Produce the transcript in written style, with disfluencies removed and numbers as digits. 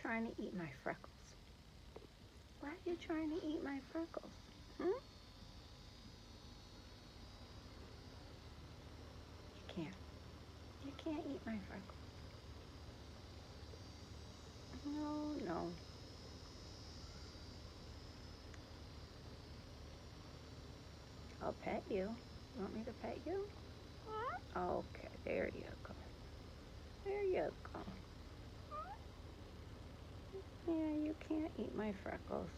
trying to eat my freckles? Why are you trying to eat my freckles? Hmm? You can't. You can't eat my freckles. No, no. I'll pet you. You want me to pet you? Okay, there you go. There you go. Yeah, you can't eat my freckles.